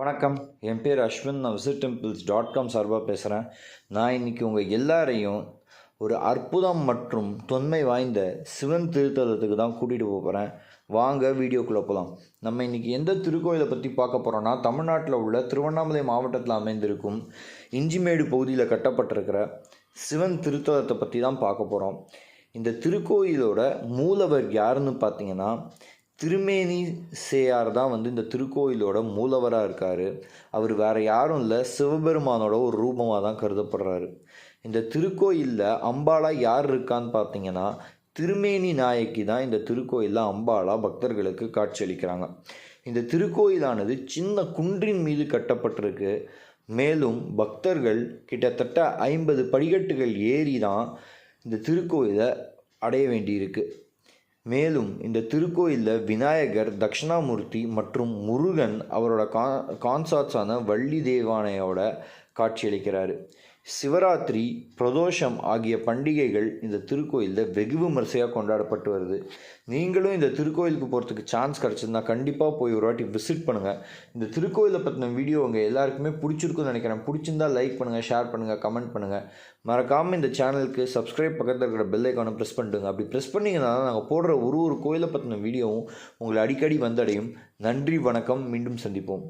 வணக்கம். என் பேர் அஸ்வின். நான் visitTemples.com சார்பாக பேசுகிறேன். நான் இன்றைக்கி உங்கள் எல்லாரையும் ஒரு அற்புதம் மற்றும் தொன்மை வாய்ந்த சிவன் திருத்தலத்துக்கு தான் கூட்டிகிட்டு போகிறேன். வாங்க வீடியோக்குள்ளே போகலாம். நம்ம இன்றைக்கி எந்த திருக்கோயிலை பற்றி பார்க்க போகிறோன்னா, தமிழ்நாட்டில் உள்ள திருவண்ணாமலை மாவட்டத்தில் அமைந்திருக்கும் இஞ்சிமேடு பகுதியில் கட்டப்பட்டிருக்கிற சிவன் திருத்தலத்தை பற்றி தான் பார்க்க போகிறோம். இந்த திருக்கோயிலோட மூலவர் யாருன்னு பார்த்தீங்கன்னா, திருமேனி சேயார் தான் இந்த திருக்கோயிலோட மூலவராக இருக்கார். அவர் வேறு யாரும் இல்லை, சிவபெருமானோட ஒரு ரூபமாக தான் கருதப்படுறாரு. இந்த திருக்கோயிலில் அம்பாளாக யார் இருக்கான்னு பார்த்தீங்கன்னா, திருமேனி நாயக்கி தான் இந்த திருக்கோயிலில் அம்பாளாக பக்தர்களுக்கு காட்சியளிக்கிறாங்க. இந்த திருக்கோயிலானது சின்ன குன்றின் மீது கட்டப்பட்டிருக்கு. மேலும் பக்தர்கள் கிட்டத்தட்ட 50 படிக்கட்டுகள் ஏறி தான் இந்த திருக்கோயிலை அடைய வேண்டியிருக்கு. மேலும் இந்த திருக்கோயிலில் விநாயகர், தட்சிணாமூர்த்தி மற்றும் முருகன் அவரோட கான்சாட்ஸான வள்ளி தேவானையோட காட்சியளிக்கிறாரு. சிவராத்திரி, பிரதோஷம் ஆகிய பண்டிகைகள் இந்த திருக்கோயிலில் வெகு விமர்சையாக கொண்டாடப்பட்டு வருது. நீங்களும் இந்த திருக்கோயிலுக்கு போகிறதுக்கு சான்ஸ் கிடச்சிருந்தா கண்டிப்பாக போய் ஒரு வாட்டி விசிட் பண்ணுங்கள். இந்த திருக்கோயிலை பற்றின வீடியோ உங்கள் எல்லாருக்குமே பிடிச்சிருக்குன்னு நினைக்கிறேன். பிடிச்சிருந்தால் லைக் பண்ணுங்கள், ஷேர் பண்ணுங்கள், கமெண்ட் பண்ணுங்கள். மறக்காமல் இந்த சேனலுக்கு சப்ஸ்கிரைப், பக்கத்தில் இருக்கிற பெல் ஐக்கானை ப்ரெஸ் பண்ணிட்டுங்க. அப்படி ப்ரெஸ் பண்ணிங்கன்னா நாங்கள் போடுற ஒரு கோயிலை பற்றின வீடியோவும் உங்களை அடிக்கடி வந்தடையும். நன்றி, வணக்கம். மீண்டும் சந்திப்போம்.